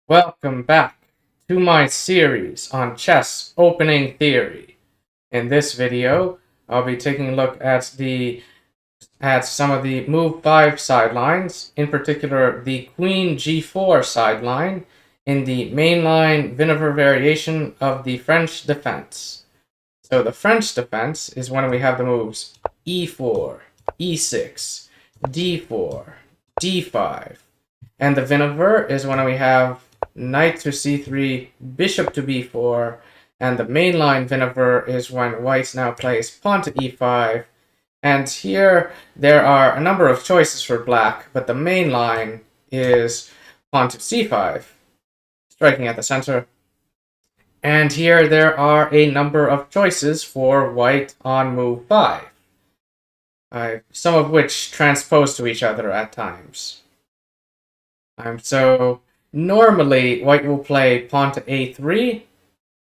Welcome back to my series on chess opening theory. In this video, I'll be taking a look at some of the move 5 sidelines, in particular the Queen G4 sideline in the Mainline Winawer Variation of the French defense. So the French defense is when we have the moves E4, E6, D4, D5, and the Winawer is when we have knight to c3, bishop to b4, and the mainline Winawer is when white now plays pawn to e5. And here there are a number of choices for black, but the main line is pawn to c5, striking at the center. And here there are a number of choices for white on move 5, some of which transpose to each other at times. So normally, white will play pawn to a3,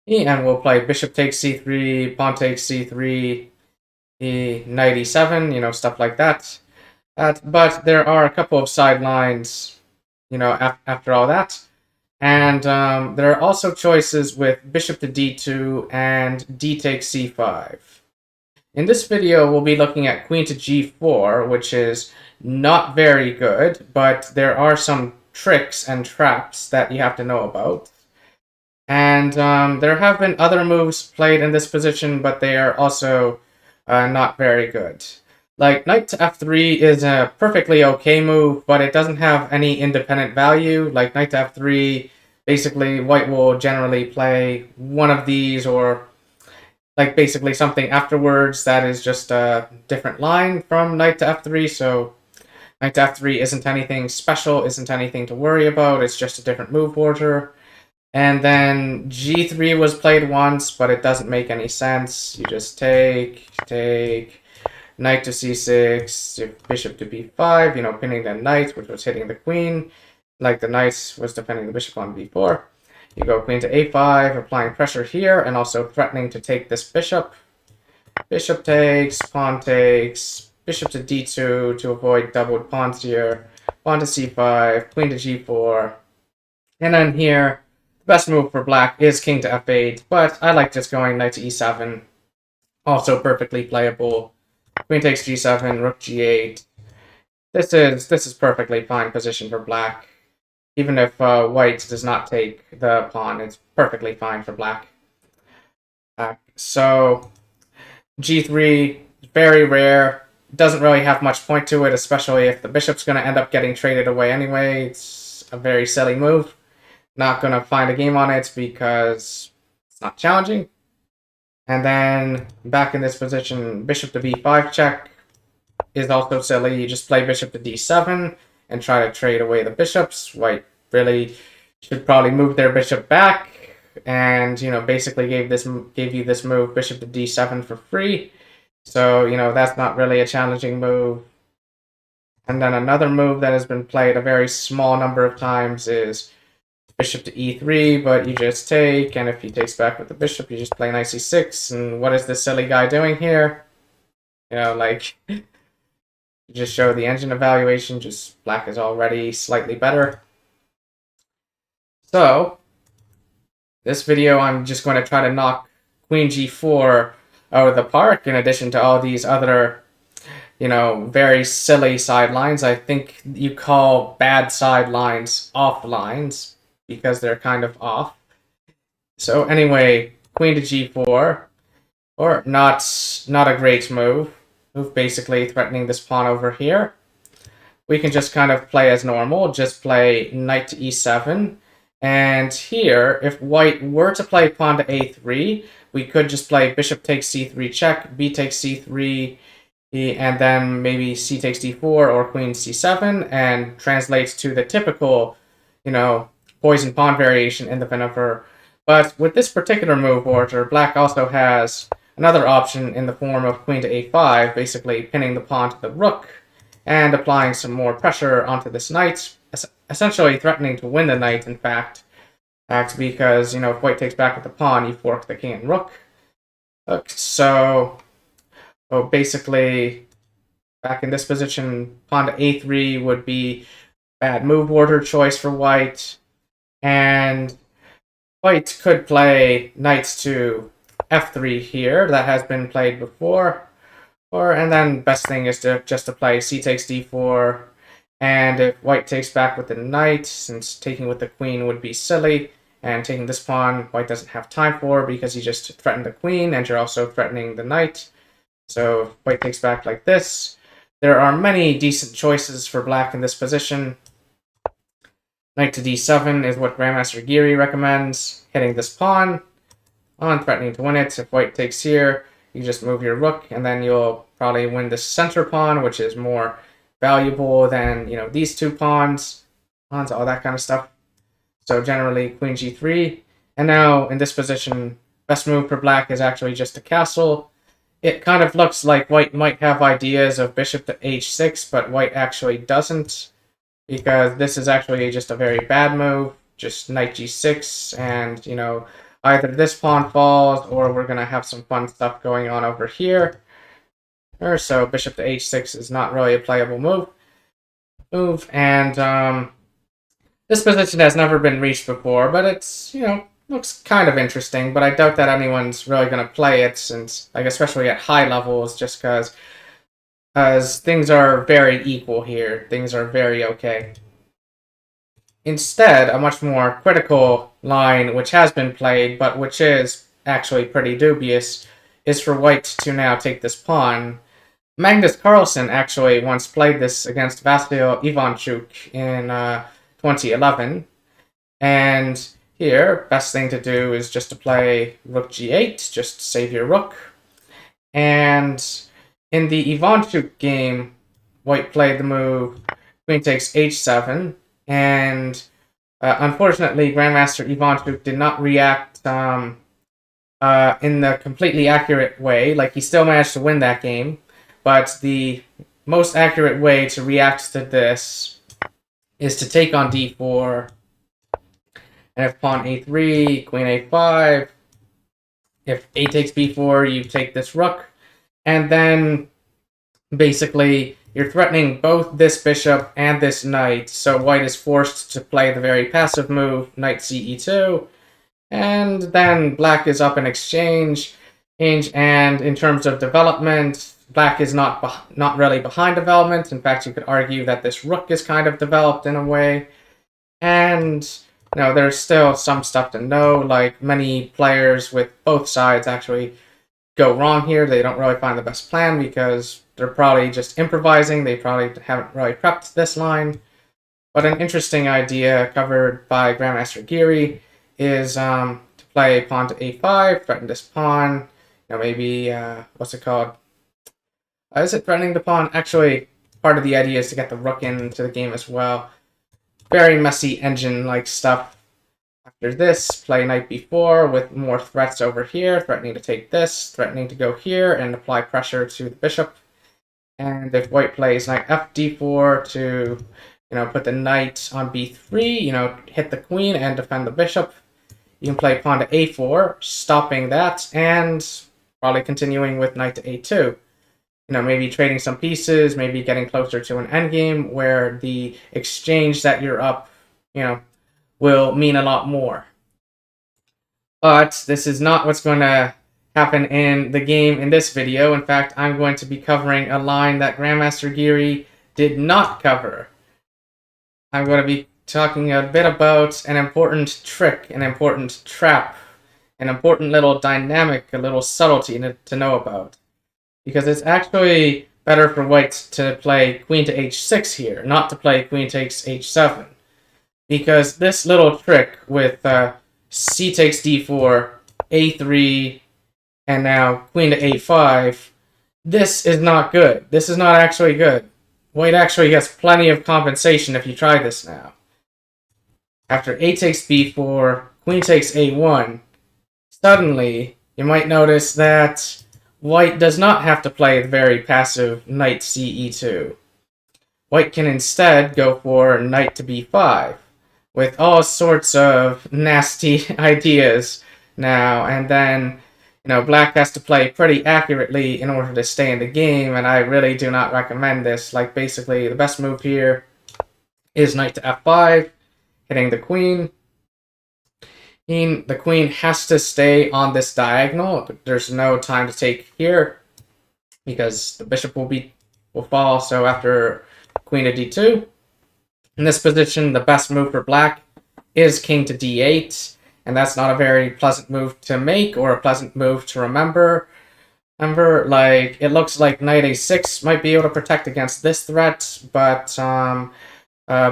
and we'll play bishop takes c3, pawn takes c3, knight e7, stuff like that. But there are a couple of sidelines, after all that. And there are also choices with bishop to d2 and d takes c5. In this video, we'll be looking at queen to g4, which is not very good, but there are some tricks and traps that you have to know about. And there have been other moves played in this position, but they are also not very good. Like, knight to f3 is a perfectly okay move, but it doesn't have any independent value. Like, knight to f3, basically, white will generally play one of these, or like basically something afterwards that is just a different line from knight to f3, so knight to f3 isn't anything special, isn't anything to worry about, it's just a different move order. And then g3 was played once, but it doesn't make any sense. You just take, knight to c6, bishop to b5, pinning the knight, which was hitting the queen, like the knight was defending the bishop on b4. You go queen to a5, applying pressure here, and also threatening to take this bishop. Bishop takes, pawn takes, bishop to d2 to avoid doubled pawns here, pawn to c5, queen to g4. And then here, the best move for black is king to f8, but I like just going knight to e7. Also perfectly playable. Queen takes g7, rook g8. This is perfectly fine position for black. Even if white does not take the pawn, it's perfectly fine for black. So g3, very rare. Doesn't really have much point to it, especially if the bishop's going to end up getting traded away anyway. It's a very silly move. Not going to find a game on it because it's not challenging. And then back in this position, bishop to b5 check is also silly. You just play bishop to d7 and try to trade away the bishops. White really should probably move their bishop back, and basically gave you this move, bishop to d7, for free. So that's not really a challenging move. And then another move that has been played a very small number of times is bishop to e3, but you just take, and if he takes back with the bishop, you just play knight c6. And what is this silly guy doing here? Like, you just show the engine evaluation, just black is already slightly better. So, this video, I'm just going to try to knock queen g4 out of the park, in addition to all these other, very silly sidelines. I think you call bad sidelines off lines, because they're kind of off. So anyway, queen to g4, or not a great move. Move basically threatening this pawn over here. We can just kind of play as normal, just play knight to e7. And here, if white were to play pawn to a3, we could just play bishop takes c3 check, b takes c3, and then maybe c takes d4 or queen c7, and translates to the typical, poison pawn variation in the Winawer. But with this particular move order, black also has another option in the form of queen to a5, basically pinning the pawn to the rook and applying some more pressure onto this knight, essentially threatening to win the knight, in fact. Because, if white takes back with the pawn, you fork the king and rook. So basically, back in this position, pawn to a3 would be bad move order choice for white. And white could play knight to f3 here. That has been played before. And then best thing is to just to play c takes d4. And if white takes back with the knight, since taking with the queen would be silly, and taking this pawn, white doesn't have time for because he just threatened the queen, and you're also threatening the knight. So if white takes back like this, there are many decent choices for black in this position. Knight to d7 is what Grandmaster Geary recommends, hitting this pawn, threatening to win it. If white takes here, you just move your rook, and then you'll probably win the center pawn, which is more valuable than, these two pawns, all that kind of stuff. So generally, queen g3. And now, in this position, best move for black is actually just a castle. It kind of looks like white might have ideas of bishop to h6, but white actually doesn't, because this is actually just a very bad move. Just knight g6, and, either this pawn falls, or we're going to have some fun stuff going on over here. So bishop to h6 is not really a playable move. And this position has never been reached before, but it's, looks kind of interesting, but I doubt that anyone's really going to play it, since, especially at high levels, just because things are very equal here. Things are very okay. Instead, a much more critical line, which has been played, but which is actually pretty dubious, is for white to now take this pawn. Magnus Carlsen actually once played this against Vasyl Ivanchuk in 2011, and here, best thing to do is just to play rook g8, just save your rook. And in the Ivanchuk game, white played the move queen takes h7, and unfortunately, Grandmaster Ivanchuk did not react in the completely accurate way. He still managed to win that game, but the most accurate way to react to this is to take on d4, and if pawn a3, queen a5, if a takes b4, you take this rook, and then basically you're threatening both this bishop and this knight, so white is forced to play the very passive move, knight ce2, and then black is up in exchange, and in terms of development, black is not really behind development. In fact, you could argue that this rook is kind of developed in a way, and there's still some stuff to know, many players with both sides actually go wrong here. They don't really find the best plan because they're probably just improvising. They probably haven't really prepped this line. But an interesting idea covered by Grandmaster Geary is to play pawn to a5, threaten this pawn. Maybe, what's it called? Is it threatening the pawn? Actually, part of the idea is to get the rook into the game as well. Very messy engine-like stuff. After this, play knight b4 with more threats over here, threatening to take this, threatening to go here and apply pressure to the bishop. And if white plays knight fd4 to, put the knight on b3, hit the queen and defend the bishop, you can play pawn to a4, stopping that, and probably continuing with knight to a2. Maybe trading some pieces, maybe getting closer to an endgame where the exchange that you're up, will mean a lot more. But this is not what's going to happen in the game in this video. In fact, I'm going to be covering a line that Grandmaster Geary did not cover. I'm going to be talking a bit about an important trick, an important trap, an important little dynamic, a little subtlety to know about. Because it's actually better for white to play queen to h6 here, not to play queen takes h7. Because this little trick with c takes d4, a3, and now queen to a5, this is not good. This is not actually good. White actually gets plenty of compensation if you try this now. After a takes b4, queen takes a1, suddenly you might notice that white does not have to play the very passive knight ce2. White can instead go for knight to b5, with all sorts of nasty ideas now, and then, black has to play pretty accurately in order to stay in the game, and I really do not recommend this. Basically, the best move here is knight to f5, hitting the queen, The queen has to stay on this diagonal. There's no time to take here because the bishop will fall. So after queen to d2, in this position, the best move for black is king to d8, and that's not a very pleasant move to make or a pleasant move to remember. Like, it looks like knight a6 might be able to protect against this threat, but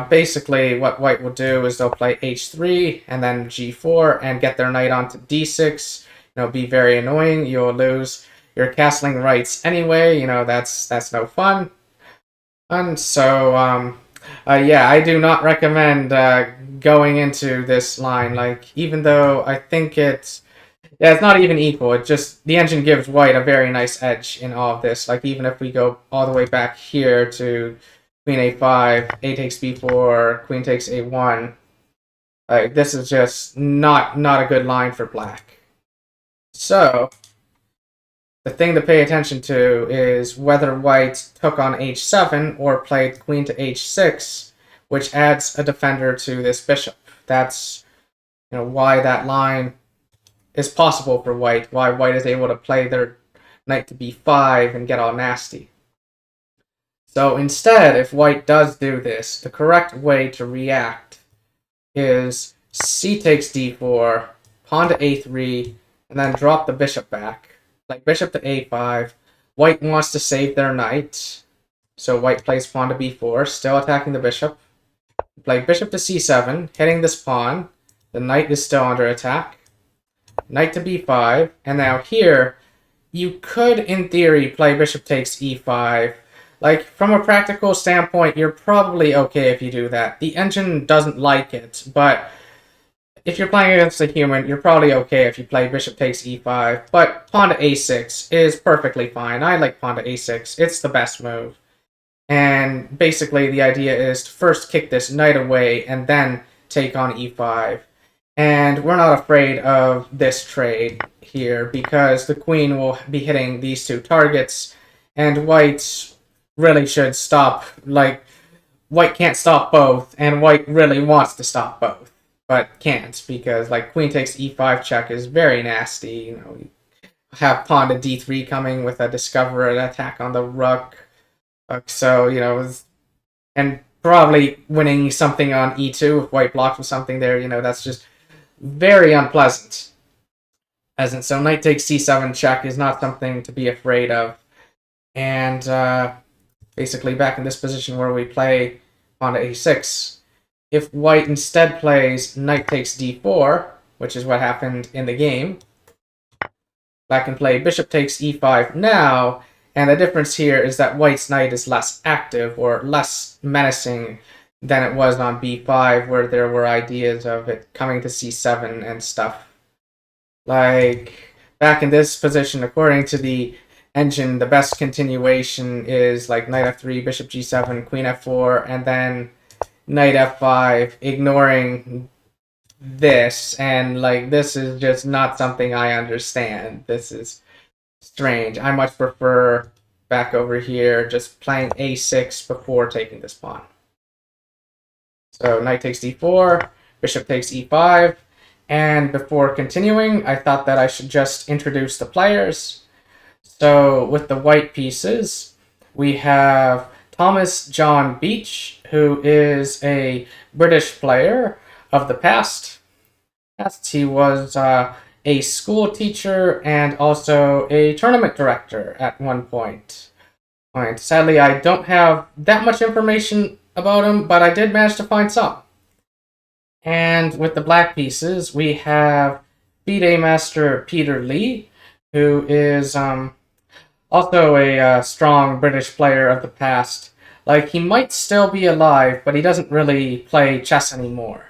basically what white will do is they'll play h3 and then g4 and get their knight onto d6. Be very annoying. You'll lose your castling rights anyway. That's no fun. And so yeah, I do not recommend going into this line. Like, even though I think it's not even equal. It just, the engine gives white a very nice edge in all of this. Like, even if we go all the way back here to queen a5, a takes b4, queen takes a1, like, this is just not a good line for black. So the thing to pay attention to is whether white took on h7 or played queen to h6, which adds a defender to this bishop. That's why that line is possible for white, why white is able to play their knight to b5 and get all nasty. So instead, if white does do this, the correct way to react is c takes d4, pawn to a3, and then drop the bishop back. Like bishop to a5. White wants to save their knight, so white plays pawn to b4, still attacking the bishop. Play bishop to c7, hitting this pawn. The knight is still under attack. Knight to b5, and now here, you could, in theory, play bishop takes e5. Like, from a practical standpoint, you're probably okay if you do that. The engine doesn't like it, but if you're playing against a human, you're probably okay if you play bishop takes e5. But pawn to a6 is perfectly fine. I like pawn to a6. It's the best move. And basically, the idea is to first kick this knight away and then take on e5. And we're not afraid of this trade here because the queen will be hitting these two targets, and white really should stop. Like, white can't stop both, and white really wants to stop both, but can't because, like, queen takes e5 check is very nasty. You have pawn to d3 coming with a discover an attack on the rook. So, and probably winning something on e2 if white blocks with something there, that's just very unpleasant. So knight takes c7 check is not something to be afraid of. And basically back in this position where we play pawn to a6, if white instead plays knight takes d4, which is what happened in the game, black can play bishop takes e5 now, and the difference here is that white's knight is less active or less menacing than it was on b5, where there were ideas of it coming to c7 and stuff. Like, back in this position, according to the engine, the best continuation is like knight f3, bishop g7, queen f4, and then knight f5, ignoring this. And, like, this is just not something I understand. This is strange. I much prefer, back over here, just playing a6 before taking this pawn. So knight takes d4, bishop takes e5, and before continuing, I thought that I should just introduce the players. So with the white pieces, we have Thomas John Beach, who is a British player of the past. He was a school teacher and also a tournament director at one point. Sadly, I don't have that much information about him, but I did manage to find some. And with the black pieces, we have FIDE Master Peter Lee, who is also a strong British player of the past. Like, he might still be alive, but he doesn't really play chess anymore.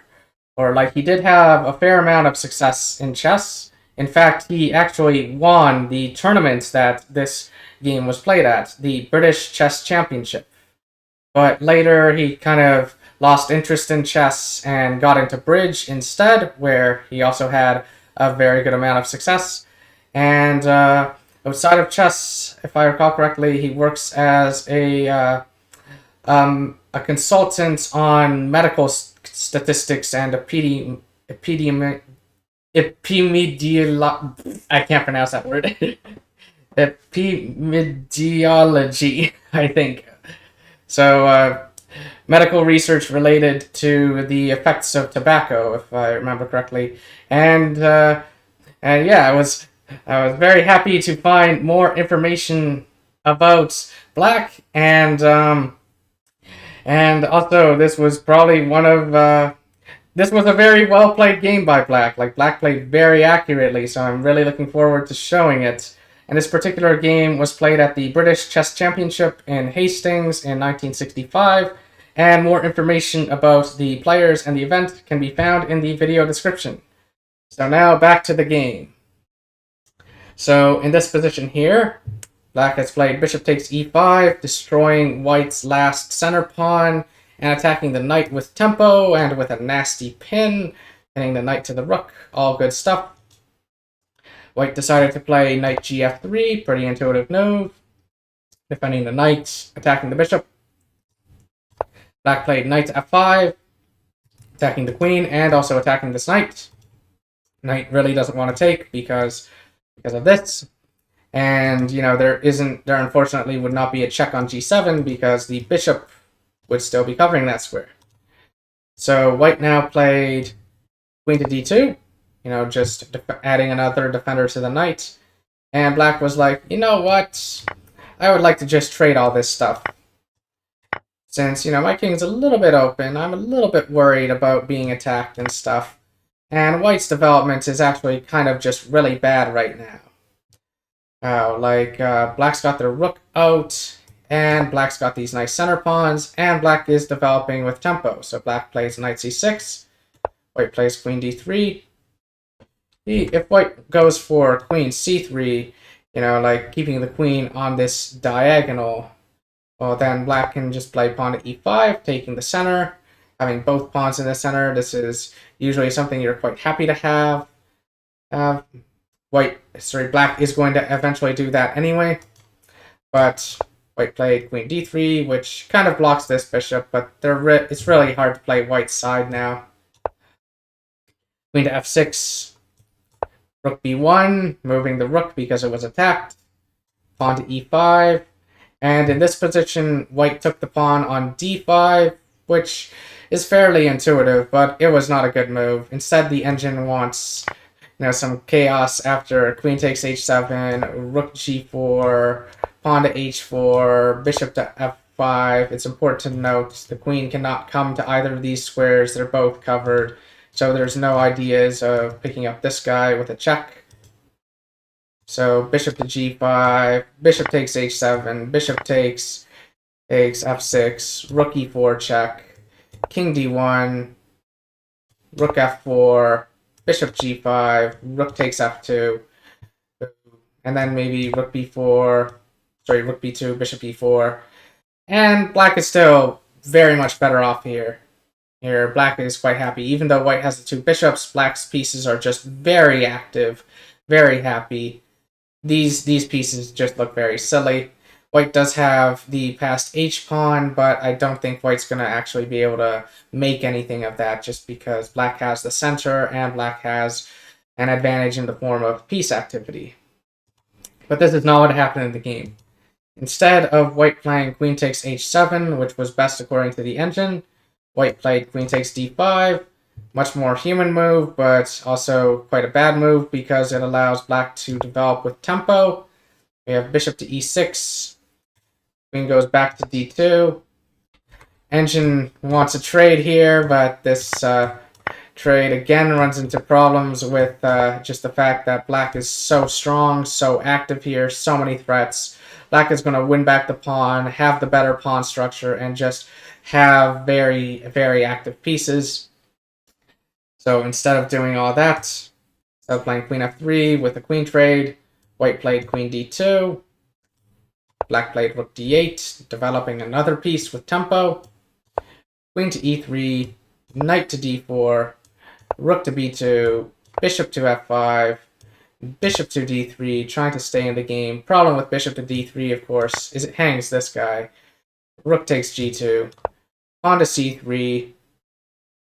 Or, like, he did have a fair amount of success in chess. In fact, he actually won the tournaments that this game was played at, the British Chess Championship. But later, he kind of lost interest in chess and got into bridge instead, where he also had a very good amount of success. And outside of chess, if I recall correctly, he works as a consultant on medical statistics and epidemiology. I can't pronounce that word. Epidemiology, I think. So, medical research related to the effects of tobacco, if I remember correctly. And yeah, I was very happy to find more information about black, and also this was probably one of this was a very well played game by Black. Like, Black played very accurately, so I'm really looking forward to showing it. And this particular game was played at the British Chess Championship in Hastings in 1965, and more information about the players and the event can be found in the video description. So now back to the game. So in this position here, Black has played bishop takes e5, destroying White's last center pawn, and attacking the knight with tempo and with a nasty pin, pinning the knight to the rook. All good stuff. White decided to play knight gf3, pretty intuitive move, defending the knight, attacking the bishop. Black played knight f5, attacking the queen, and also attacking this knight. Knight really doesn't want to take because of this. And, there unfortunately would not be a check on g7 because the bishop would still be covering that square. So White now played queen to d2, just adding another defender to the knight. And Black was like, you know what? I would like to just trade all this stuff. Since, my king's a little bit open, I'm a little bit worried about being attacked and stuff. And White's development is actually kind of just really bad right now. Black's got their rook out, and Black's got these nice center pawns, and Black is developing with tempo. So Black plays knight c6, White plays queen d3. If White goes for queen c3, keeping the queen on this diagonal, well, then Black can just play pawn to e5, taking the center, having both pawns in the center. This is usually something you're quite happy to have. Black is going to eventually do that anyway, but White played queen d3, which kind of blocks this bishop, but it's really hard to play White's side now. Queen to f6, rook b1, moving the rook because it was attacked, pawn to e5, and in this position, White took the pawn on d5, which is fairly intuitive, but it was not a good move. Instead, the engine wants some chaos after queen takes h7, rook g4, pawn to h4, bishop to f5. It's important to note the queen cannot come to either of these squares. They're both covered, so there's no ideas of picking up this guy with a check. So bishop to g5, bishop takes h7, bishop takes f6, rook e4 check, king d1, rook f4, bishop g5, rook takes f2, and then maybe rook b2, bishop e4. And Black is still very much better off here. Here, Black is quite happy. Even though White has the two bishops, Black's pieces are just very active, very happy. These pieces just look very silly. White does have the passed h-pawn, but I don't think White's going to actually be able to make anything of that just because Black has the center and Black has an advantage in the form of piece activity. But this is not what happened in the game. Instead of White playing queen takes h7, which was best according to the engine, White played queen takes d5, much more human move, but also quite a bad move because it allows Black to develop with tempo. We have bishop to e6, queen goes back to d2. Engine wants a trade here, but this trade again runs into problems with just the fact that Black is so strong, so active here, so many threats. Black is going to win back the pawn, have the better pawn structure, and just have very, very active pieces. So instead of doing all that, instead of playing queen f3 with a queen trade, White played queen d2. Black played rook d8, developing another piece with tempo. Queen to e3, knight to d4, rook to b2, bishop to f5, bishop to d3, trying to stay in the game. Problem with bishop to d3, of course, is it hangs this guy. Rook takes g2, pawn to c3,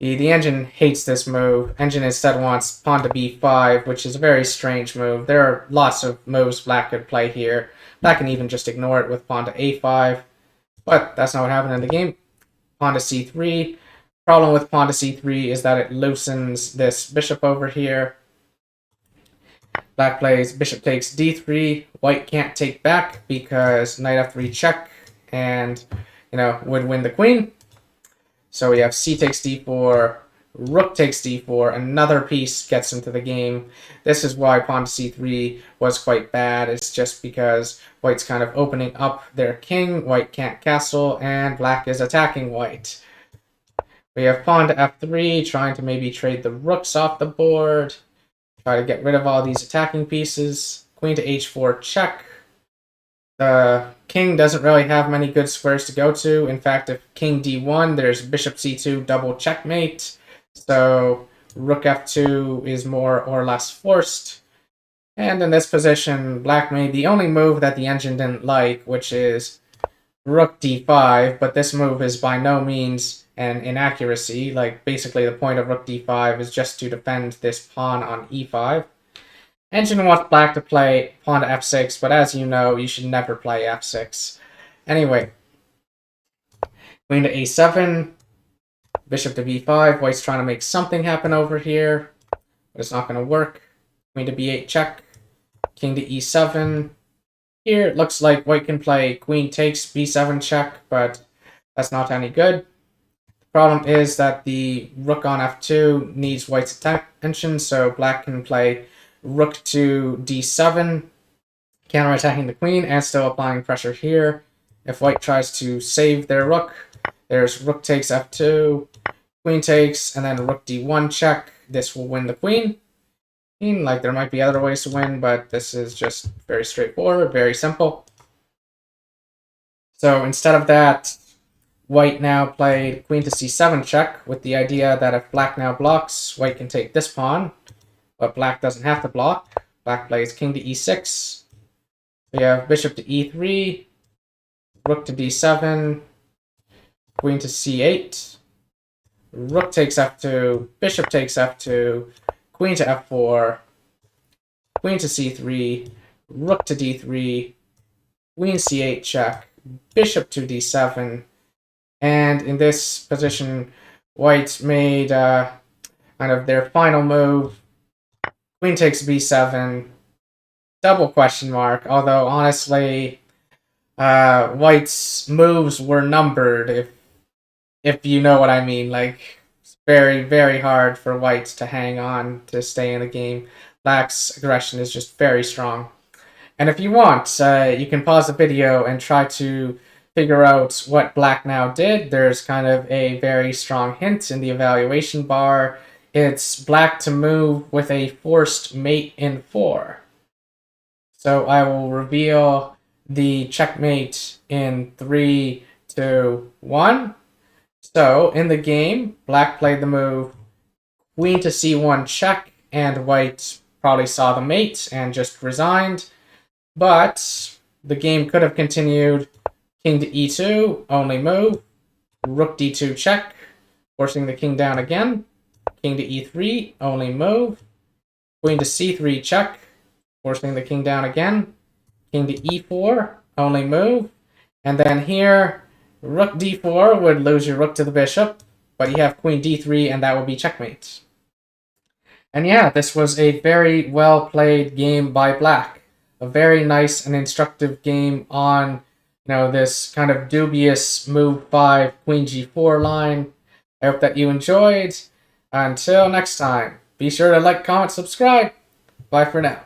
The engine hates this move. Engine instead wants pawn to b5, which is a very strange move. There are lots of moves black could play here. Black can even just ignore it with pawn to a5, but that's not what happened in the game. Pawn to c3. Problem with pawn to c3 is that it loosens this bishop over here. Black plays bishop takes d3. White can't take back because knight f3 check and, would win the queen. So we have c takes d4, rook takes d4, another piece gets into the game. This is why pawn to c3 was quite bad. It's just because white's kind of opening up their king, white can't castle, and black is attacking white. We have pawn to f3, trying to maybe trade the rooks off the board, try to get rid of all these attacking pieces. Queen to h4 check. The king doesn't really have many good squares to go to. In fact, if king d1, there's bishop c2 double checkmate. So rook f2 is more or less forced. And in this position, black made the only move that the engine didn't like, which is rook d5. But this move is by no means an inaccuracy. Like, basically the point of rook d5 is just to defend this pawn on e5. Engine wants black to play pawn to f6, but as you know, you should never play f6. Anyway, queen to a7, bishop to b5. White's trying to make something happen over here, but it's not going to work. Queen to b8 check, king to e7. Here it looks like white can play queen takes b7 check, but that's not any good. The problem is that the rook on f2 needs white's attention, so black can play rook to d7, counterattacking the queen and still applying pressure here. If white tries to save their rook, there's rook takes f2, queen takes, and then rook d1 check. This will win the queen. Like, there might be other ways to win, but this is just very straightforward, very simple. So instead of that, white now played queen to c7 check with the idea that if black now blocks, white can take this pawn. But black doesn't have to block. Black plays king to e6. We have bishop to e3, rook to d7, queen to c8, rook takes f2, bishop takes f2, queen to f4, queen to c3, rook to d3, queen c8 check, bishop to d7, and in this position, white made kind of their final move. Queen takes b7, double question mark, although honestly, white's moves were numbered, if you know what I mean. Like, it's very, very hard for white to hang on to stay in the game. Black's aggression is just very strong. And if you want, you can pause the video and try to figure out what black now did. There's kind of a very strong hint in the evaluation bar. It's black to move with a forced mate in 4. So I will reveal the checkmate in 3, 2, 1. So in the game, black played the move queen to c1 check, and white probably saw the mate and just resigned. But the game could have continued king to e2, only move, rook d2 check, forcing the king down again. King to e3, only move. Queen to c3 check, forcing the king down again. King to e4, only move. And then here, rook d4 would lose your rook to the bishop, but you have queen d3, and that would be checkmate. And yeah, this was a very well played game by black. A very nice and instructive game on, this kind of dubious move 5 queen g4 line. I hope that you enjoyed. Until next time, be sure to like, comment, subscribe. Bye for now.